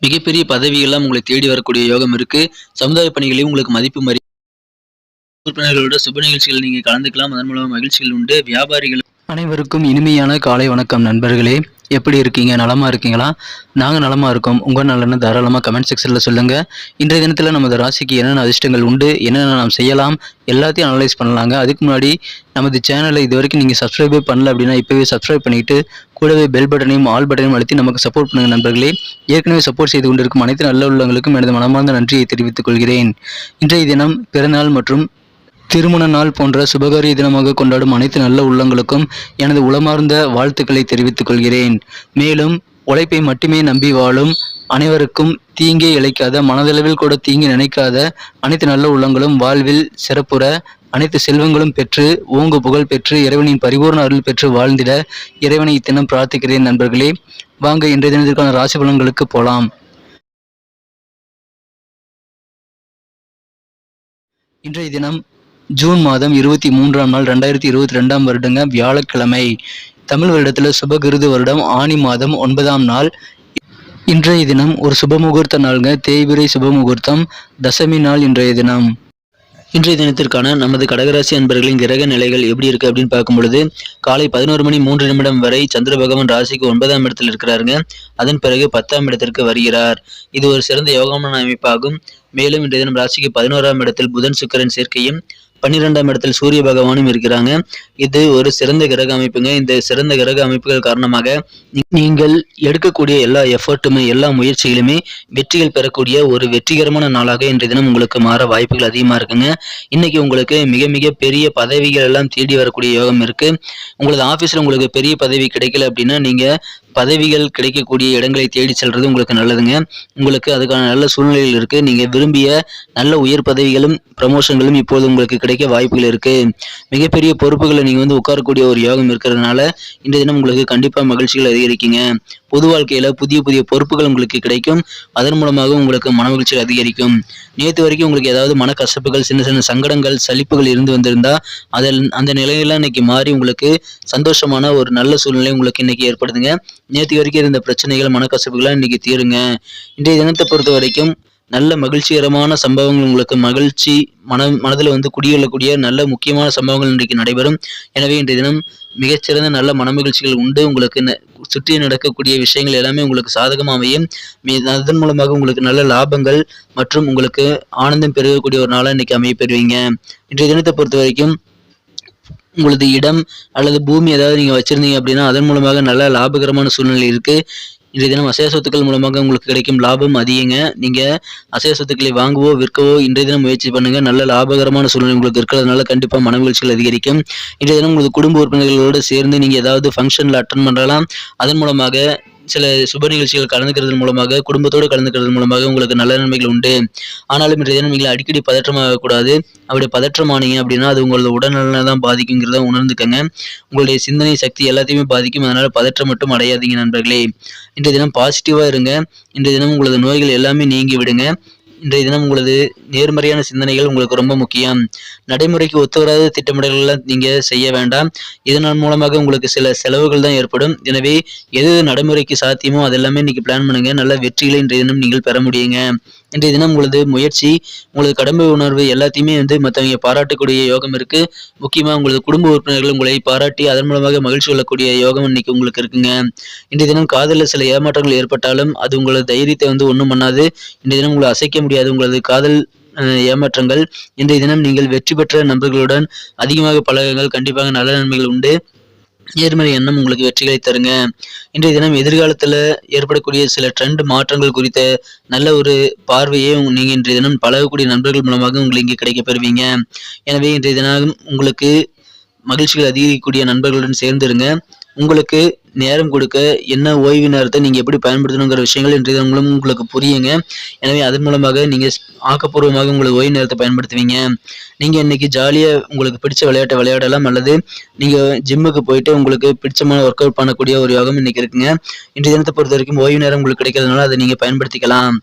மிகப்பெரிய பதவியெல்லாம் உங்களை தேடி வரக்கூடிய யோகம் இருக்கு. சமுதாய பணிகளையும் உங்களுக்கு மதிப்பு உறுப்பினர்களோட சுப நிகழ்ச்சிகள் நீங்க கலந்துக்கலாம். அதன் மூலமா மகிழ்ச்சிகள் உண்டு. வியாபாரிகள் அனைவருக்கும் இனிமையான காலை வணக்கம் நண்பர்களே. எப்படி இருக்கீங்க? நலமா இருக்கீங்களா? நாங்கள் நலமா இருக்கோம். உங்கள் நலன்னு தாராளமாக கமெண்ட் செக்ஷனில் சொல்லுங்கள். இன்றைய தினத்தில் நமது ராசிக்கு என்னென்ன அதிர்ஷ்டங்கள் உண்டு, என்னென்ன நாம் செய்யலாம், எல்லாத்தையும் அனலைஸ் பண்ணலாங்க. அதுக்கு முன்னாடி நமது சேனலை இது வரைக்கும் நீங்கள் சப்ஸ்கிரைபே பண்ணல அப்படின்னா இப்போவே சப்ஸ்கிரைப் பண்ணிவிட்டு கூடவே பெல் பட்டனையும் ஆல் பட்டனையும் அழுத்தி நமக்கு சப்போர்ட் பண்ணுங்கள் நண்பர்களே. ஏற்கனவே சப்போர்ட் செய்து கொண்டிருக்கும் அனைத்து நல்ல உள்ளவங்களுக்கும் எனது மனமார்ந்த நன்றியை தெரிவித்துக் கொள்கிறேன். இன்றைய தினம் பிறந்தநாள் மற்றும் திருமண நாள் போன்ற சுபகாரிய தினமாக கொண்டாடும் அனைத்து நல்ல உள்ளங்களுக்கும் எனது உளமார்ந்த வாழ்த்துக்களை தெரிவித்துக் கொள்கிறேன். மேலும் உழைப்பை மட்டுமே நம்பி வாழும் அனைவருக்கும் தீங்கே இழைக்காத, மனதளவில் கூட தீங்கி நினைக்காத அனைத்து நல்ல உள்ளங்களும் வாழ்வில் சிறப்புற, அனைத்து செல்வங்களும் பெற்று ஓங்கு புகழ் பெற்று இறைவனின் பரிபூர்ண அருள் பெற்று வாழ்ந்திட இறைவனை இத்தினம் பிரார்த்திக்கிறேன் நண்பர்களே. வாங்க இன்றைய தினத்திற்கான ராசி பலன்களுக்கு போலாம். இன்றைய தினம் ஜூன் மாதம் 23ஆம் நாள் 2022ஆம் வருடங்க, வியாழக்கிழமை. தமிழ் வருடத்தில் சுபகிருது வருடம் ஆனி மாதம் 9ஆம் நாள். இன்றைய தினம் ஒரு சுபமுகூர்த்த நாளுங்க. தேய்பிறை சுபமுகூர்த்தம், தசமி நாள் இன்றைய தினம். இன்றைய தினத்திற்கான நமது கடகராசி அன்பர்களின் கிரக நிலைகள் எப்படி இருக்கு அப்படின்னு பார்க்கும் பொழுது, காலை 11:03 வரை சந்திர பகவான் ராசிக்கு 9ஆம் இடத்தில் இருக்கிறாருங்க. அதன் பிறகு 10ஆம் இடத்திற்கு வருகிறார். இது ஒரு சிறந்த யோகமான அமைப்பாகும். மேலும் இன்றைய தினம் ராசிக்கு 11ஆம் இடத்தில் புதன் சுக்கிரன் சேர்க்கையும் 12ஆம் இடத்தில் சூரிய பகவானும் இருக்கிறாங்க. இது ஒரு சிறந்த கிரக அமைப்புங்க. இந்த சிறந்த கிரக அமைப்புகள் காரணமாக நீங்கள் எடுக்கக்கூடிய எல்லா எஃபர்ட்டுமே, எல்லா முயற்சிகளுமே வெற்றிகள் பெறக்கூடிய ஒரு வெற்றிகரமான நாளாக இன்றைய தினம் உங்களுக்கு மாற வாய்ப்புகள் அதிகமாக இருக்குங்க. இன்னைக்கு உங்களுக்கு மிக மிக பெரிய பதவிகள் எல்லாம் தேடி வரக்கூடிய யோகம் இருக்கு. உங்களது ஆஃபீஸில் உங்களுக்கு பெரிய பதவி கிடைக்கல அப்படின்னா நீங்க பதவிகள் கிடைக்கக்கூடிய இடங்களை தேடி செல்றது உங்களுக்கு நல்லதுங்க. உங்களுக்கு அதுக்கான நல்ல சூழ்நிலைகள் இருக்கு. நீங்க விரும்பிய நல்ல உயர் பதவிகளும் ப்ரமோஷன்களும் இப்போது உங்களுக்கு கிடைக்க வாய்ப்புகள் இருக்கு. மிகப்பெரிய பொறுப்புகளை நீங்க உட்காரக்கூடிய ஒரு யோகம் இருக்கிறதுனால இன்றைய தினம் உங்களுக்கு கண்டிப்பா மகிழ்ச்சிகள் அதிகரிக்குங்க. பொது வாழ்க்கையில புதிய புதிய பொறுப்புகள் உங்களுக்கு கிடைக்கும். அதன் மூலமாக உங்களுக்கு மன மகிழ்ச்சி அதிகரிக்கும். நேற்று வரைக்கும் உங்களுக்கு ஏதாவது மனக்கசப்புகள், சின்ன சின்ன சங்கடங்கள், சலிப்புகள் இருந்து வந்திருந்தா அந்த நிலையெல்லாம் இன்னைக்கு மாறி உங்களுக்கு சந்தோஷமான ஒரு நல்ல சூழ்நிலை உங்களுக்கு இன்னைக்கு ஏற்படுதுங்க. நேற்று வரைக்கும் இருந்த பிரச்சனைகள், மனக்கசப்புகள்லாம் இன்னைக்கு தீருங்க. இன்றைய தினத்தை பொறுத்த வரைக்கும் நல்ல மகிழ்ச்சிகரமான சம்பவங்கள் உங்களுக்கு மகிழ்ச்சி மனதில் குடியெழக்கூடிய நல்ல முக்கியமான சம்பவங்கள் இன்றைக்கு நடைபெறும். எனவே இன்றைய தினம் மிகச்சிறந்த நல்ல மனமகிழ்ச்சிகள் உண்டு. உங்களுக்கு சுற்றி நடக்கக்கூடிய விஷயங்கள் எல்லாமே உங்களுக்கு சாதகமாக அமையும். அதன் மூலமாக உங்களுக்கு நல்ல லாபங்கள் மற்றும் உங்களுக்கு ஆனந்தம் பெருகக்கூடிய ஒரு நாளாக இன்னைக்கு அமைய பெறுவீங்க. இன்றைய தினத்தை பொறுத்த வரைக்கும் உங்களது இடம் அல்லது பூமி ஏதாவது நீங்க வச்சிருந்தீங்க அப்படின்னா அதன் மூலமாக நல்ல லாபகரமான சூழ்நிலை இருக்கு. இன்றைய தினம் அசைய சொத்துக்கள் மூலமாக உங்களுக்கு கிடைக்கும் லாபம் அதிகங்க. நீங்க அசைய சொத்துக்களை வாங்கவோ விற்கவோ இன்றைய தினம் முயற்சி பண்ணுங்க. நல்ல லாபகரமான சூழ்நிலை உங்களுக்கு இருக்கிறதுனால கண்டிப்பா மனமகிழ்ச்சிகள் அதிகரிக்கும். இன்றைய தினம் உங்களுக்கு குடும்ப உறுப்பினர்களோடு சேர்ந்து நீங்க ஏதாவது ஃபங்க்ஷன்ல அட்டன் பண்ணலாம். அதன் மூலமாக சில சுப நிகழ்ச்சிகள் கலந்துக்கிறது மூலமாக, குடும்பத்தோடு கலந்துக்கிறது மூலமாக உங்களுக்கு நல்ல நன்மைகள் உண்டு. ஆனாலும் இன்றைய தினம் நீங்கள் அடிக்கடி பதற்றமாக கூடாது. அப்படி பதற்றமானீங்க அப்படின்னா அது உங்களோட உடல்நலனை தான் பாதிக்குங்கிறத உணர்ந்துக்கங்க. உங்களுடைய சிந்தனை சக்தி எல்லாத்தையுமே பாதிக்கும். அதனால பதற்றம் மட்டும் அடையாதீங்க நண்பர்களே. இன்றைய தினம் பாசிட்டிவா இருங்க. இன்றைய தினம் உங்களது நோய்கள் எல்லாமே நீங்கி விடுங்க. இன்றைய தினம் உங்களது நேர்மறையான சிந்தனைகள் உங்களுக்கு ரொம்ப முக்கியம். நடைமுறைக்கு ஒத்துவராத திட்டமிடல்கள் நீங்க செய்ய வேண்டாம். இதன் மூலமாக உங்களுக்கு சில செலவுகள் தான் ஏற்படும். எனவே எது நடைமுறைக்கு சாத்தியமோ அதெல்லாமே இன்னைக்கு பிளான் பண்ணுங்க. நல்ல வெற்றிகளை இன்றைய தினம் நீங்கள் பெற முடியுங்க. இன்றைய தினம் உங்களது முயற்சி, உங்களது கடமை உணர்வு எல்லாத்தையுமே மற்றவங்க பாராட்டக்கூடிய யோகம் இருக்கு. முக்கியமா உங்களது குடும்ப உறுப்பினர்கள் உங்களை பாராட்டி அதன் மூலமாக மகிழ்ச்சி கொள்ளக்கூடிய யோகம் இன்னைக்கு உங்களுக்கு இருக்குங்க. இன்றைய தினம் காதலில் சில ஏமாற்றங்கள் ஏற்பட்டாலும் அது உங்களது தைரியத்தை ஒன்றும் பண்ணாது. இன்றைய தினம் உங்களை அசைக்க முடியாது உங்களது காதல் ஏமாற்றங்கள். இன்றைய தினம் நீங்கள் வெற்றி பெற்ற நண்பர்களுடன் அதிகமாக பழகுங்கள். கண்டிப்பாக நல்ல நன்மைகள் உண்டு. நேர்மறை எண்ணம் உங்களுக்கு வெற்றிகளை தருங்க. இன்றைய தினம் எதிர்காலத்தில் ஏற்படக்கூடிய சில ட்ரெண்ட் மாற்றங்கள் குறித்த நல்ல ஒரு பார்வையை நீங்க இன்றைய தினம் பழகக்கூடிய நண்பர்கள் மூலமாக உங்களுக்கு இங்கே கிடைக்க பெறுவீங்க. எனவே இன்றைய தினம் உங்களுக்கு மகிழ்ச்சிகள் அதிகரிக்கக்கூடிய நண்பர்களுடன் சேர்ந்துருங்க. உங்களுக்கு நேரம் கொடுக்க என்ன ஓய்வு நேரத்தை நீங்க எப்படி பயன்படுத்தணுங்கிற விஷயங்கள் இன்றைய தினம் உங்களுக்கு புரியுங்க. எனவே அதன் மூலமாக நீங்க ஆக்கப்பூர்வமாக உங்களுக்கு ஓய்வு நேரத்தை பயன்படுத்துவீங்க. நீங்க இன்னைக்கு ஜாலியா உங்களுக்கு பிடிச்ச விளையாட்டை விளையாடலாம். அல்லது நீங்க ஜிம்முக்கு போயிட்டு உங்களுக்கு பிடிச்சமான ஒர்க் அவுட் பண்ணக்கூடிய ஒரு யோகம் இன்னைக்கு இருக்குங்க. இன்றைய தினத்தை பொறுத்த வரைக்கும் ஓய்வு நேரம் உங்களுக்கு கிடைக்கிறதுனால அதை நீங்க பயன்படுத்திக்கலாம்.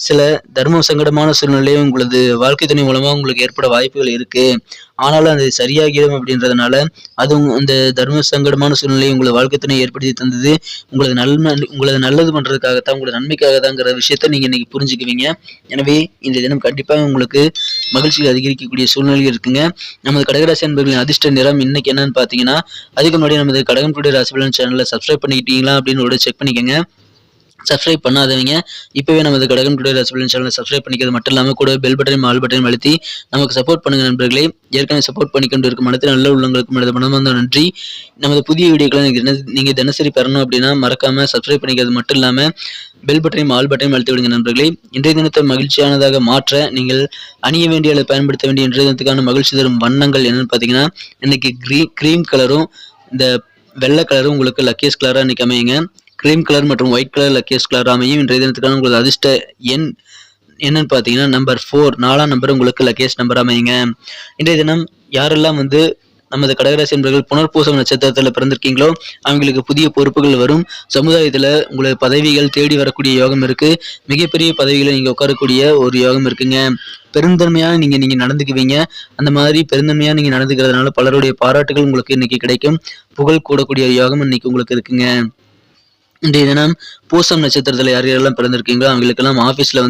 சில தர்ம சங்கடமான சூழ்நிலையும் உங்களது வாழ்க்கை துணை மூலமா உங்களுக்கு ஏற்பட வாய்ப்புகள் இருக்கு. ஆனாலும் அது சரியாகிடும் அப்படின்றதுனால அது அந்த தர்ம சங்கடமான சூழ்நிலையை உங்களது வாழ்க்கை துணை ஏற்படுத்தி தந்தது உங்களது நல்லது பண்றதுக்காகத்தான், உங்களோட நன்மைக்காக தான்ங்கிற விஷயத்த நீங்க இன்னைக்கு புரிஞ்சுக்குவீங்க. எனவே இன்றைய தினம் கண்டிப்பாக உங்களுக்கு மகிழ்ச்சிகள் அதிகரிக்கக்கூடிய சூழ்நிலை இருக்குங்க. நமது கடகராசி அன்பர்களின் அதிர்ஷ்ட நிறம் இன்னைக்கு என்னன்னு பார்த்தீங்கன்னா, அதுக்கு முன்னாடி நமது கடகம் டுடே ராசி பலன் சேனலை சப்ஸ்கிரைப் பண்ணிக்கிட்டீங்களா அப்படின்னு ஒரு செக் பண்ணிக்கோங்க. சப்ஸ்கிரைப் பண்ணாதவங்க இப்பவே நமது கடகம் டுடே ராசி பலன் சேனலை சப்ஸ்கிரைப் பண்ணிக்கிறது மட்டும் இல்லாமல் கூட பெல் பட்டனையும் ஆல் பட்டனையும் அழுத்தி நமக்கு சப்போர்ட் பண்ணுங்க நண்பர்களே. ஏற்கனவே சப்போர்ட் பண்ணிக்கொண்டு இருக்கும் மனத்தில் நல்ல உள்ளவங்களுக்கும் எனது மனமார்ந்த நன்றி. நமது புதிய வீடியோக்களை நீங்க தினசரி பெறணும் அப்படின்னா மறக்காம சப்ஸ்கிரைப் பண்ணிக்கிறது மட்டும் இல்லாமல் பெல் பட்டனையும் ஆல் பட்டனையும் அழுத்தி விடுங்க நண்பர்களே. இன்றைய தினத்தை மகிழ்ச்சியானதாக மாற்ற நீங்கள் அணிய வேண்டிய அல்லது பயன்படுத்த வேண்டிய இன்றைய தினத்துக்கான மகிழ்ச்சி தரும் வண்ணங்கள் என்னன்னு பார்த்தீங்கன்னா, இன்னைக்கு கிரீம் கலரும் இந்த வெள்ளை கலரும் உங்களுக்கு லக்கியஸ்ட் கலராக இன்னைக்கு அமையுங்க. கிரீம் கலர் மற்றும் ஒயிட் கலர் லக்கியஸ்ட் கலர் அமையும். இன்றைய தினத்துக்கான உங்களுக்கு அதிர்ஷ்ட எண் என்னன்னு பார்த்தீங்கன்னா நம்பர் 4, 4ஆம் நம்பர் உங்களுக்கு லக்கியஸ்ட் நம்பர் அமையுங்க. இன்றைய தினம் யாரெல்லாம் நமது கடகராசி என்பவர்கள் புனர்பூசம் நட்சத்திரத்தில் பிறந்திருக்கீங்களோ அவங்களுக்கு புதிய பொறுப்புகள் வரும். சமுதாயத்தில் உங்களுக்கு பதவிகள் தேடி வரக்கூடிய யோகம் இருக்கு. மிகப்பெரிய பதவிகளை நீங்க உட்காரக்கூடிய ஒரு யோகம் இருக்குங்க. பெருந்தன்மையா நீங்க நடந்துக்குவீங்க. அந்த மாதிரி பெருந்தன்மையா நீங்க நடந்துக்கிறதுனால பலருடைய பாராட்டுகள் உங்களுக்கு இன்னைக்கு கிடைக்கும். புகழ் கூடக்கூடிய யோகம் இன்னைக்கு உங்களுக்கு இருக்குங்க. இன்றைய தினம் பூசம் நட்சத்திரத்தில் யாரெல்லாம் பிறந்திருக்கீங்களோ அவங்களுக்கெல்லாம் ஆஃபீஸில்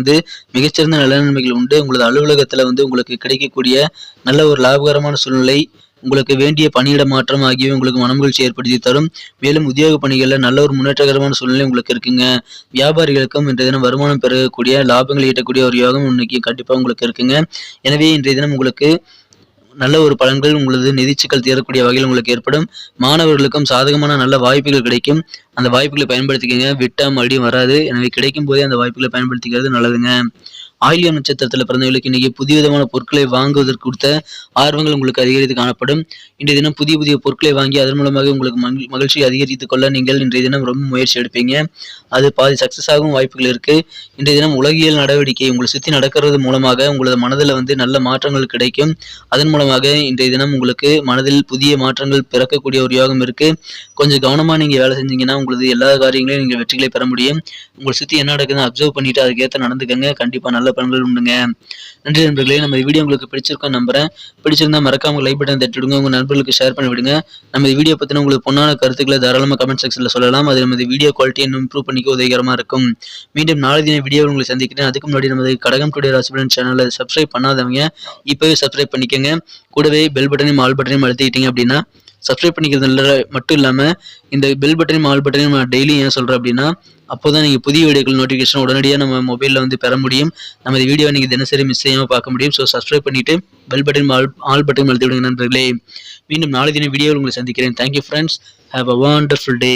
மிகச்சிறந்த நல்ல நன்மைகள் உண்டு. உங்களது அலுவலகத்தில் உங்களுக்கு கிடைக்கக்கூடிய நல்ல ஒரு லாபகரமான சூழ்நிலை, உங்களுக்கு வேண்டிய பணியிட மாற்றம் ஆகியவை உங்களுக்கு மனமகிழ்ச்சி ஏற்படுத்தி தரும். மேலும் உத்தியோக பணிகளில் நல்ல ஒரு முன்னேற்றகரமான சூழ்நிலை உங்களுக்கு இருக்குங்க. வியாபாரிகளுக்கும் இன்றைய தினம் வருமானம் பெறக்கூடிய லாபங்களை ஈட்டக்கூடிய ஒரு யோகம் இன்னைக்கு கண்டிப்பாக உங்களுக்கு இருக்குங்க. எனவே இன்றைய தினம் உங்களுக்கு நல்ல ஒரு பலன்கள், உங்களது நிதிச்சிக்கல் தீரக்கூடிய வகையில் உங்களுக்கு ஏற்படும். மாணவர்களுக்கும் சாதகமான நல்ல வாய்ப்புகள் கிடைக்கும். அந்த வாய்ப்புகளை பயன்படுத்திக்கங்க. விட்டா மறுபடியும் வராது. எனவே கிடைக்கும் போதே அந்த வாய்ப்புகளை பயன்படுத்திக்கிறது நல்லதுங்க. ஆயில்யம் நட்சத்திரத்தில் பிறந்தவர்களுக்கு இன்னைக்கு புதிய விதமான பொருட்களை வாங்குவதற்கு கொடுத்த ஆர்வங்கள் உங்களுக்கு அதிகரித்து காணப்படும். இன்றைய தினம் புதிய புதிய பொருட்களை வாங்கி அதன் மூலமாக உங்களுக்கு மகிழ்ச்சி அதிகரித்துக் கொள்ள நீங்கள் இன்றைய தினம் ரொம்ப முயற்சி எடுப்பீங்க. அது பாதி சக்சஸ் ஆகும் வாய்ப்புகள் இருக்கு. இன்றைய தினம் உலகியல் நடவடிக்கை உங்களை சுற்றி நடக்கிறது மூலமாக உங்களது மனதில் நல்ல மாற்றங்கள் கிடைக்கும். அதன் மூலமாக இன்றைய தினம் உங்களுக்கு மனதில் புதிய மாற்றங்கள் பிறக்கக்கூடிய ஒரு யோகம் இருக்கு. கொஞ்சம் கவனமா நீங்க வேலை செஞ்சீங்கன்னா உங்களது எல்லா காரியங்களையும் நீங்க வெற்றிகளை பெற முடியும். உங்களை சுற்றி என்ன நடக்குதுன்னு அப்சர்வ் பண்ணிட்டு அதுக்கேற்ற நடந்துக்கங்க. கண்டிப்பா நல்ல பலன்கள் உண்டுங்க. நன்றி நண்பர்களே. நம்ம வீடியோ உங்களுக்கு பிடிச்சிருக்கோம் நம்புறேன். பிடிச்சிருந்தா மறக்காம லைக் பட்டன் தட்டி விடுங்க. உங்க நண்பர்களுக்கு ஷேர் பண்ணி விடுங்க. நம்ம வீடியோ பத்தின உங்களுக்கு பொண்ணான கருத்துக்களை தாராளமாக கமெண்ட் செக்ஷன்ல சொல்லலாம். அது நமது வீடியோ குவாலிட்டி இன்னும் இம்ப்ரூவ் பண்ணிக்க உதவிகரமா இருக்கும். மீண்டும் நாளை தின வீடியோ உங்களை சந்திக்கிறேன். அதுக்கு முன்னாடி நமது கடகம் டுடே ராசி பலன் சேனலை சப்ஸ்கிரைப் பண்ணாதவங்க இப்பவே சப்ஸ்கிரைப் பண்ணிக்கோங்க. கூடவே பெல் பட்டனையும் ஆல் பட்டனையும் அழுத்திக்கிட்டீங்க அப்படின்னா சப்ஸ்கிரைப் பண்ணிக்கிறது மட்டும் இல்லாமல் இந்த பெல் பட்டனையும் ஆல் பட்டனையும் நான் டெய்லி ஏன் சொல்கிறேன் அப்படின்னா அப்போதான் நீங்கள் புதிய வீடியோக்கள் நோட்டிஃபிகேஷன் உடனடியாக நம்ம மொபைலில் பெற முடியும். நம்ம வீடியோ நீங்கள் தினசரி மிஸ் செய்யாமல் பார்க்க முடியும். ஸோ சப்ஸ்கிரைப் பண்ணிவிட்டு பெல் பட்டன் ஆல் பட்டன் அழுத்தி விடுங்க நண்பர்களே. மீண்டும் நாளை தின வீடியோவில் உங்களை சந்திக்கிறேன். Thank you friends. Have a wonderful day.